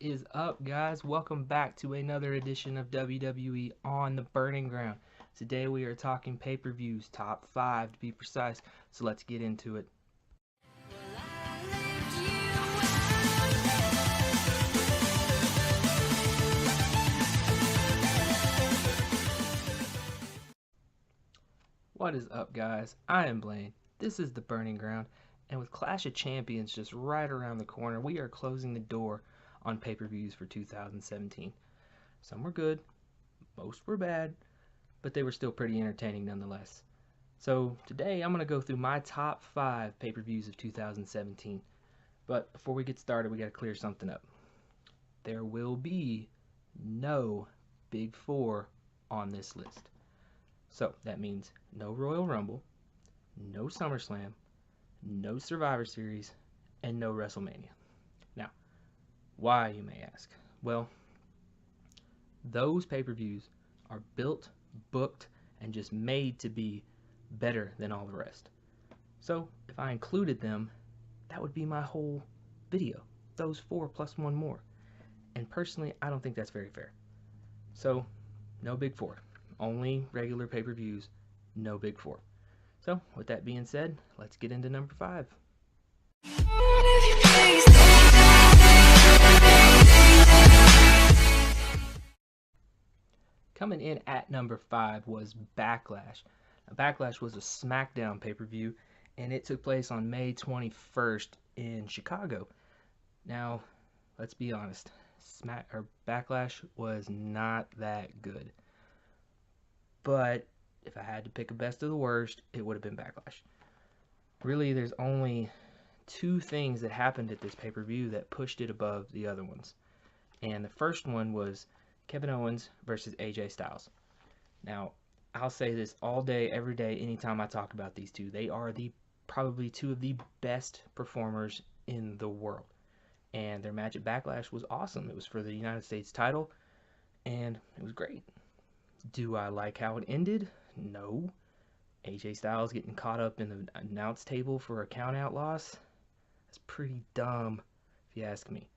is up, guys? Welcome back to another edition of WWE on the Burning Ground. Today we are talking pay-per-views, top 5 to be precise, so let's get into it. What is up, guys? I am Blaine. This is the Burning Ground, and with Clash of Champions just right around the corner, we are closing the door on pay-per-views for 2017. Some were good, most were bad, but they were still pretty entertaining nonetheless. So today I'm going to go through my top 5 pay-per-views of 2017. But before we get started, we got to clear something up. There will be no Big 4 on this list. So that means no Royal Rumble, no SummerSlam, no Survivor Series, and no WrestleMania. Now, why, you may ask? Well, those pay-per-views are built, booked, and just made to be better than all the rest. So if I included them, that would be my whole video. Those 4 plus 1 more. And personally, I don't think that's very fair. So, no Big 4. Only regular pay-per-views, no Big 4. So, with that being said, let's get into number 5. Coming in at number 5 was Backlash. Now, Backlash was a SmackDown pay-per-view, and it took place on May 21st in Chicago. Now, let's be honest, Backlash was not that good. But if I had to pick a best of the worst, it would have been Backlash. Really, there's only 2 things that happened at this pay-per-view that pushed it above the other ones. And the first one was Kevin Owens versus AJ Styles. Now, I'll say this all day, every day, anytime I talk about these two. They are probably 2 of the best performers in the world. And their match at Backlash was awesome. It was for the United States title, and it was great. Do I like how it ended? No. AJ Styles getting caught up in the announce table for a count-out loss? That's pretty dumb, if you ask me.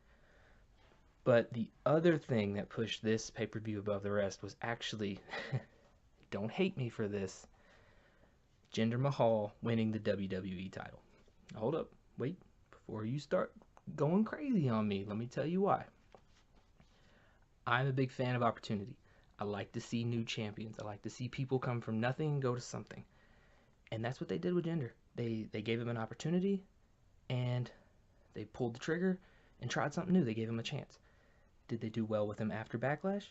But the other thing that pushed this pay-per-view above the rest was actually, don't hate me for this, Jinder Mahal winning the WWE title. Hold up, wait, before you start going crazy on me, let me tell you why. I'm a big fan of opportunity. I like to see new champions. I like to see people come from nothing and go to something. And that's what they did with Jinder. They gave him an opportunity, and they pulled the trigger and tried something new. They gave him a chance. Did they do well with him after Backlash?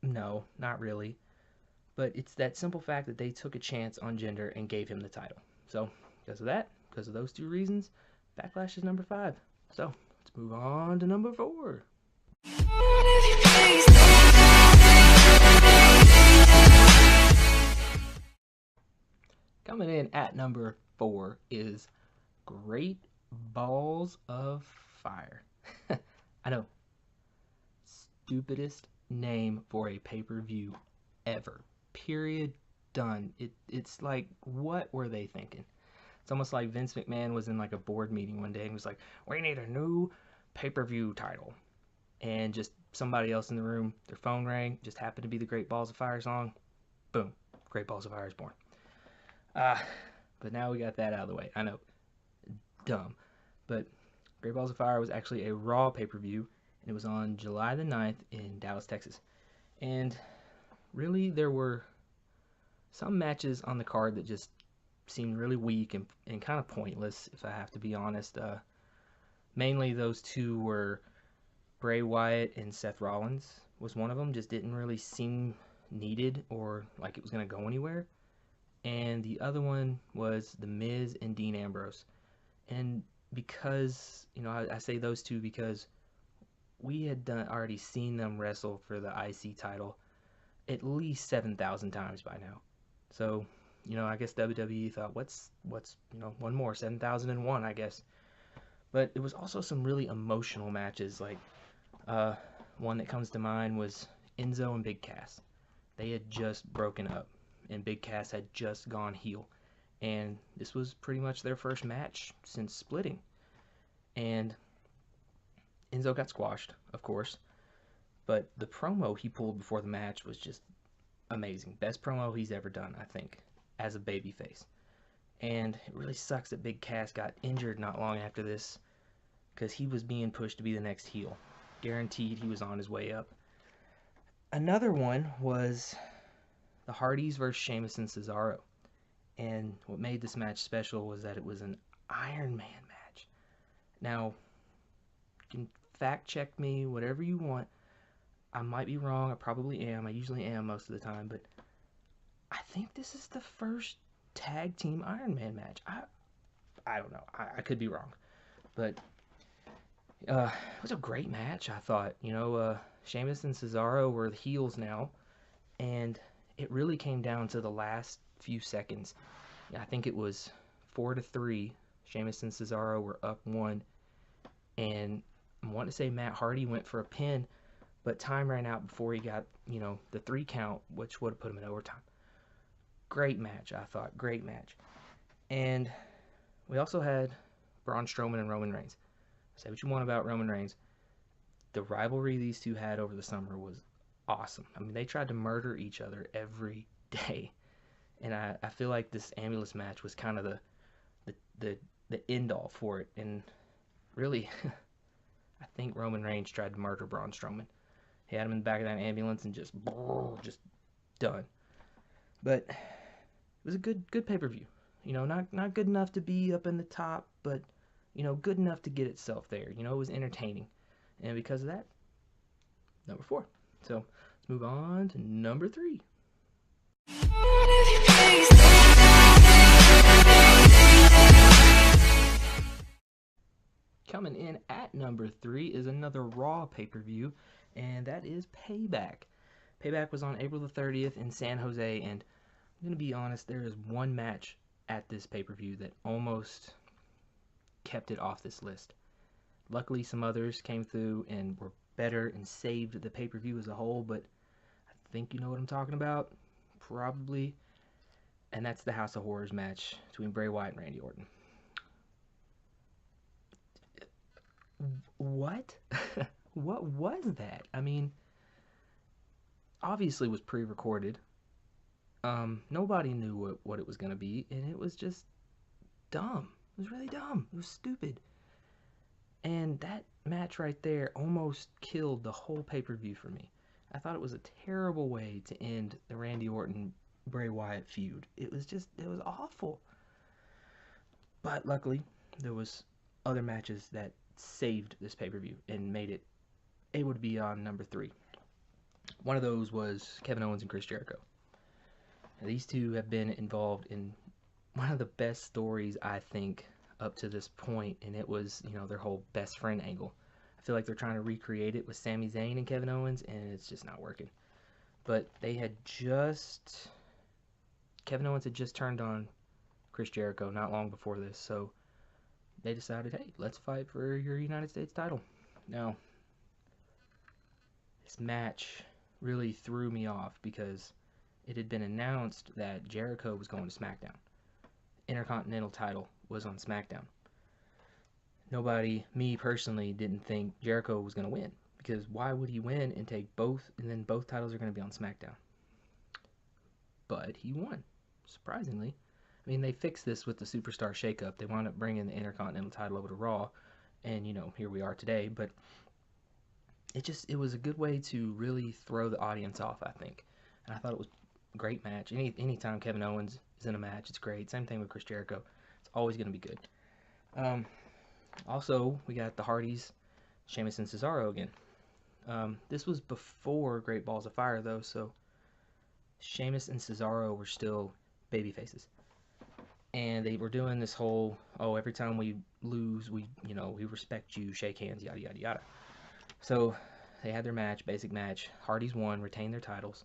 No, not really. But it's that simple fact that they took a chance on Jinder and gave him the title. So, because of that, because of those 2 reasons, Backlash is number 5. So, let's move on to number 4. Coming in at number 4 is Great Balls of Fire. I know. Stupidest name for a pay-per-view ever. Period. Done. It's like, what were they thinking? It's almost like Vince McMahon was in like a board meeting one day and was like, we need a new pay-per-view title. And just somebody else in the room, their phone rang, just happened to be the Great Balls of Fire song. Boom. Great Balls of Fire is born. But now we got that out of the way. I know. Dumb. But Great Balls of Fire was actually a Raw pay-per-view, and it was on July the 9th in Dallas, Texas. And really, there were some matches on the card that just seemed really weak and kind of pointless, if I have to be honest. Mainly those 2 were Bray Wyatt and Seth Rollins was one of them. Just didn't really seem needed or like it was going to go anywhere. And the other one was The Miz and Dean Ambrose. And because, I say those 2 because we had already seen them wrestle for the IC title at least 7,000 times by now. So, I guess WWE thought, what's one more, 7,001, I guess. But it was also some really emotional matches. Like, one that comes to mind was Enzo and Big Cass. They had just broken up, and Big Cass had just gone heel. And this was pretty much their first match since splitting. And Enzo got squashed, of course, but the promo he pulled before the match was just amazing. Best promo he's ever done, I think, as a babyface. And it really sucks that Big Cass got injured not long after this, because he was being pushed to be the next heel. Guaranteed he was on his way up. Another one was the Hardys versus Sheamus and Cesaro. And what made this match special was that it was an Iron Man match. Now, you can fact check me, whatever you want. I might be wrong. I probably am. I usually am most of the time. But I think this is the first tag team Iron Man match. I don't know. I could be wrong. But it was a great match, I thought. Sheamus and Cesaro were the heels now. And it really came down to the last few seconds. I think it was 4-3. Sheamus and Cesaro were up 1. And I want to say Matt Hardy went for a pin, but time ran out before he got, the 3 count, which would have put him in overtime. Great match, I thought. Great match. And we also had Braun Strowman and Roman Reigns. Say what you want about Roman Reigns. The rivalry these two had over the summer was awesome. I mean, they tried to murder each other every day. And I feel like this ambulance match was kind of the end all for it. And really, I think Roman Reigns tried to murder Braun Strowman. He had him in the back of that ambulance and just done. But it was a good pay-per-view. Not good enough to be up in the top, but good enough to get itself there. It was entertaining. And because of that, number 4. So let's move on to number 3. Coming in at number 3 is another Raw pay-per-view, and that is Payback. Payback was on April the 30th in San Jose, and I'm going to be honest, there is one match at this pay-per-view that almost kept it off this list. Luckily, some others came through and were better and saved the pay-per-view as a whole, but I think you know what I'm talking about. Probably. And that's the House of Horrors match between Bray Wyatt and Randy Orton. What? What was that? I mean, obviously it was pre-recorded. Nobody knew what it was going to be, and it was just dumb. It was really dumb. It was stupid. And that match right there almost killed the whole pay-per-view for me. I thought it was a terrible way to end the Randy Orton-Bray Wyatt feud. It was awful. But luckily, there was other matches that saved this pay-per-view and made it able to be on number 3. One of those was Kevin Owens and Chris Jericho. Now, these two have been involved in one of the best stories, I think, up to this point, and it was, their whole best friend angle. I feel like they're trying to recreate it with Sami Zayn and Kevin Owens, and it's just not working. But Kevin Owens had just turned on Chris Jericho not long before this, so they decided, hey, let's fight for your United States title. Now, this match really threw me off because it had been announced that Jericho was going to SmackDown. Intercontinental title was on SmackDown. Nobody, me personally, didn't think Jericho was going to win, because why would he win and take both, and then both titles are going to be on SmackDown? But he won, surprisingly. I mean, they fixed this with the Superstar shakeup. They wound up bringing the Intercontinental title over to Raw, and here we are today. But it was a good way to really throw the audience off, I think. And I thought it was a great match. Anytime Kevin Owens is in a match, it's great. Same thing with Chris Jericho. It's always going to be good. Also, we got the Hardys, Sheamus and Cesaro again. This was before Great Balls of Fire, though, so Sheamus and Cesaro were still babyfaces. And they were doing this whole, every time we lose, we respect you, shake hands, yada, yada, yada. So they had their match, basic match. Hardys won, retained their titles.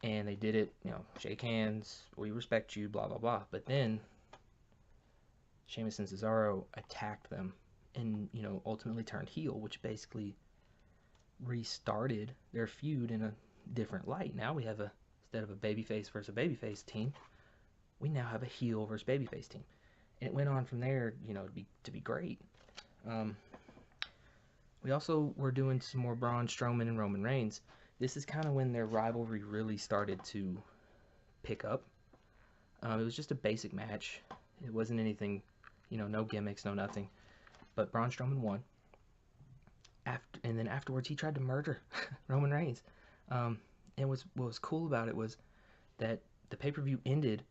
And they did it, shake hands, we respect you, blah, blah, blah. But then Sheamus and Cesaro attacked them and, ultimately turned heel, which basically restarted their feud in a different light. Now we have instead of a babyface versus a babyface team, we now have a heel versus babyface team. And it went on from there, to be great. We also were doing some more Braun Strowman and Roman Reigns. This is kind of when their rivalry really started to pick up. It was just a basic match. It wasn't anything, no gimmicks, no nothing. But Braun Strowman won. And then afterwards, he tried to murder Roman Reigns. And what was cool about it was that the pay-per-view ended,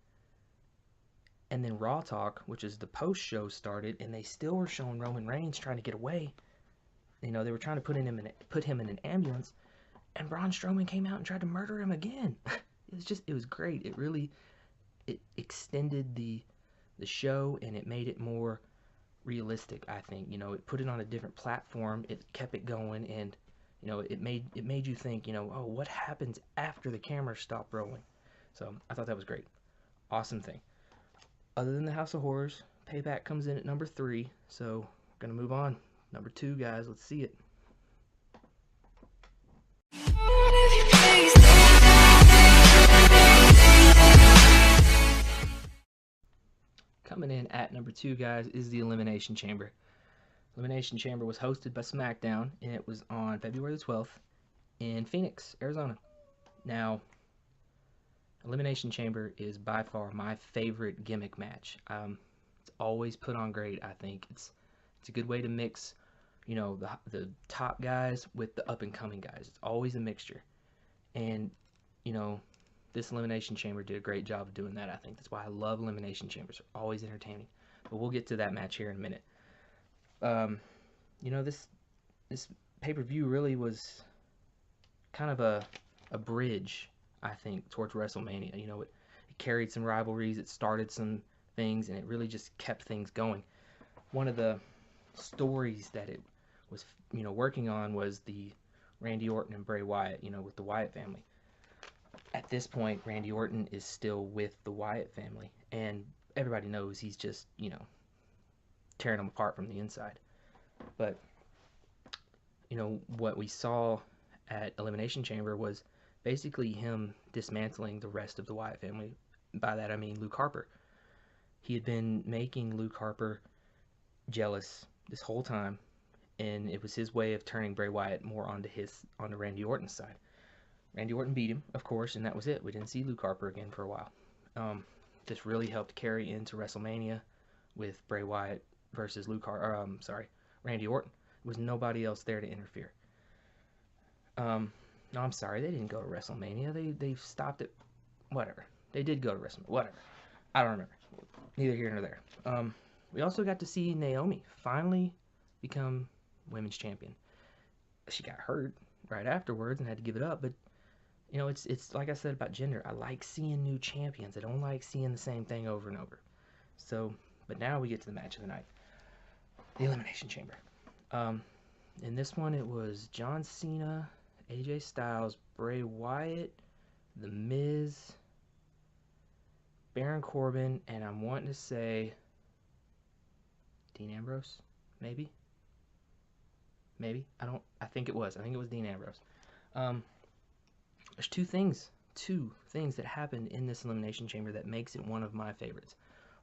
and then Raw Talk, which is the post-show, started, and they still were showing Roman Reigns trying to get away. They were trying to put him in an ambulance, and Braun Strowman came out and tried to murder him again. It was great. It extended the show, and it made it more realistic, I think. It put it on a different platform. It kept it going, and it made you think, oh, what happens after the cameras stop rolling? So I thought that was great. Awesome thing. Other than the House of Horrors, Payback comes in at number 3. So we're gonna move on. Number 2, guys. Let's see it. Coming in at number 2, guys, is the Elimination Chamber. Elimination Chamber was hosted by SmackDown, and it was on February the 12th in Phoenix, Arizona. Now, Elimination Chamber is by far my favorite gimmick match. It's always put on great, I think. It's a good way to mix, the top guys with the up-and-coming guys. It's always a mixture. And, this Elimination Chamber did a great job of doing that, I think. That's why I love Elimination Chambers. They're always entertaining. But we'll get to that match here in a minute. This pay-per-view really was kind of a bridge, I think, towards WrestleMania. It carried some rivalries, it started some things, and it really just kept things going. One of the stories that it was, working on was the Randy Orton and Bray Wyatt, with the Wyatt family. At this point, Randy Orton is still with the Wyatt family, and everybody knows he's just, tearing them apart from the inside. But, what we saw at Elimination Chamber was basically him dismantling the rest of the Wyatt family. By that I mean Luke Harper. He had been making Luke Harper jealous this whole time, and it was his way of turning Bray Wyatt more onto Randy Orton's side. Randy Orton beat him, of course, and that was it. We didn't see Luke Harper again for a while. This really helped carry into WrestleMania with Bray Wyatt versus Randy Orton. There was nobody else there to interfere. No, I'm sorry, they didn't go to WrestleMania. They stopped it. Whatever. They did go to WrestleMania. Whatever. I don't remember. Neither here nor there. We also got to see Naomi finally become women's champion. She got hurt right afterwards and had to give it up, but it's like I said about gender. I like seeing new champions. I don't like seeing the same thing over and over. So, but now we get to the match of the night. The Elimination Chamber. In this one, it was John Cena, AJ Styles, Bray Wyatt, The Miz, Baron Corbin, and I'm wanting to say Dean Ambrose, maybe. I think it was Dean Ambrose. There's two things that happened in this Elimination Chamber that makes it one of my favorites.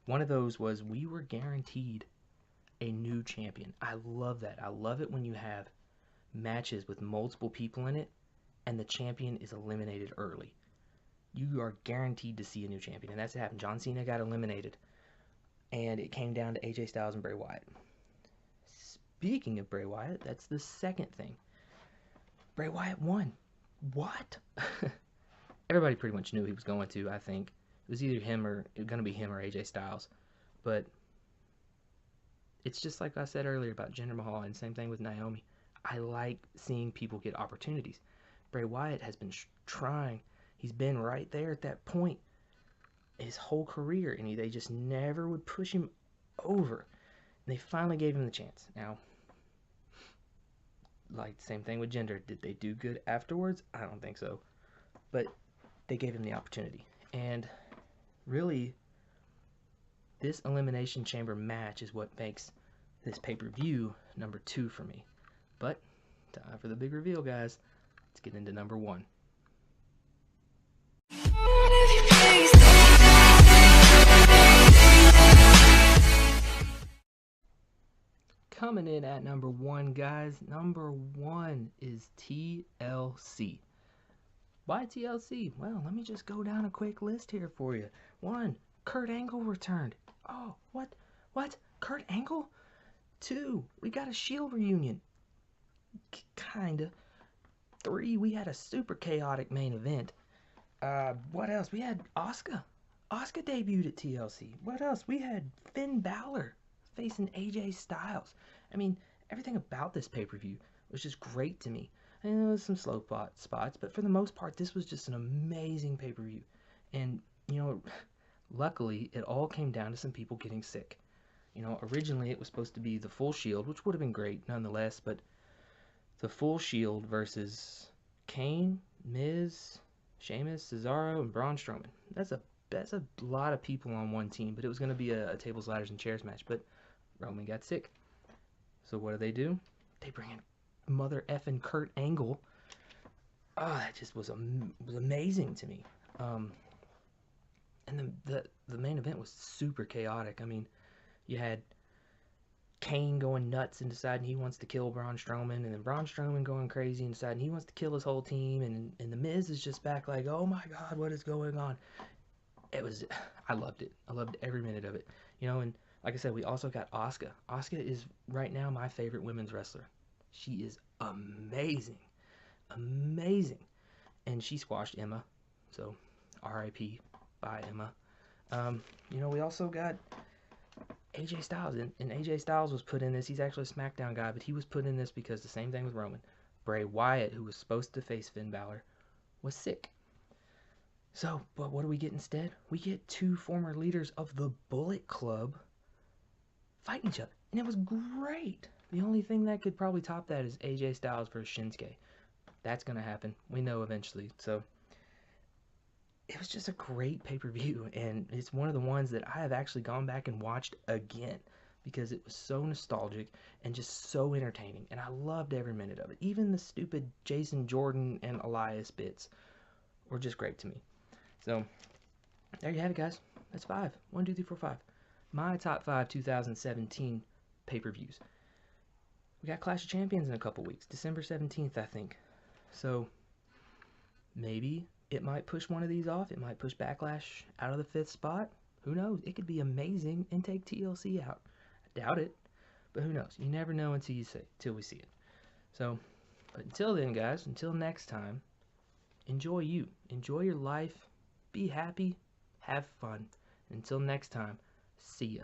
One of those was we were guaranteed a new champion. I love that. I love it when you have matches with multiple people in it and the champion is eliminated early. You are guaranteed to see a new champion, and that's what happened. John Cena got eliminated, and it came down to AJ Styles and Bray Wyatt. Speaking of Bray Wyatt, that's the second thing. Bray Wyatt won. What? Everybody pretty much knew he was going to, I think. It was either going to be him or AJ Styles. But it's just like I said earlier about Jinder Mahal, and same thing with Naomi. I like seeing people get opportunities. Bray Wyatt has been trying. He's been right there at that point his whole career, and they just never would push him over. And they finally gave him the chance. Now, like, same thing with Jinder. Did they do good afterwards? I don't think so. But they gave him the opportunity. And really, this Elimination Chamber match is what makes this pay-per-view number 2 for me. But, time for the big reveal, guys. Let's get into number 1. coming in at number 1, guys. Number 1 is TLC. Why TLC? Well, let me just go down a quick list here for you. 1, Kurt Angle returned. Oh, what? What? Kurt Angle? 2, we got a Shield reunion. Kinda. 3, we had a super chaotic main event. What else? We had Asuka. Asuka debuted at TLC. What else? We had Finn Balor facing AJ Styles. I mean, everything about this pay-per-view was just great to me. And there was some slow spots, but for the most part, this was just an amazing pay-per-view. And, luckily, it all came down to some people getting sick. Originally it was supposed to be the Full Shield, which would have been great nonetheless, but the Full Shield versus Kane, Miz, Sheamus, Cesaro, and Braun Strowman. That's a lot of people on one team, but it was going to be a tables, ladders, and chairs match, but Roman got sick. So what do? They bring in mother effing Kurt Angle. That just was amazing to me. And the main event was super chaotic. I mean, you had Kane going nuts and deciding he wants to kill Braun Strowman, and then Braun Strowman going crazy and deciding he wants to kill his whole team, and the Miz is just back like, oh my god, what is going on? I loved it. I loved every minute of it. And like I said, we also got Asuka. Asuka is right now my favorite women's wrestler. She is amazing. Amazing. And she squashed Emma. So, R.I.P. Bye, Emma. We also got AJ Styles. And AJ Styles was put in this. He's actually a SmackDown guy, but he was put in this because the same thing with Roman. Bray Wyatt, who was supposed to face Finn Balor, was sick. So, but what do we get instead? We get 2 former leaders of the Bullet Club fighting each other. And it was great. The only thing that could probably top that is AJ Styles versus Shinsuke. That's going to happen. We know eventually. So, it was just a great pay-per-view. And it's one of the ones that I have actually gone back and watched again, because it was so nostalgic and just so entertaining. And I loved every minute of it. Even the stupid Jason Jordan and Elias bits were just great to me. So, there you have it, guys. That's 5. 1, 2, 3, 4, 5. My top 5 2017 pay-per-views. We got Clash of Champions in a couple weeks. December 17th, I think. So, maybe it might push one of these off. It might push Backlash out of the 5th spot. Who knows? It could be amazing and take TLC out. I doubt it. But who knows? You never know until we see it. So, but until then, guys, until next time, enjoy you. Enjoy your life. Be happy, have fun. Until next time, see ya.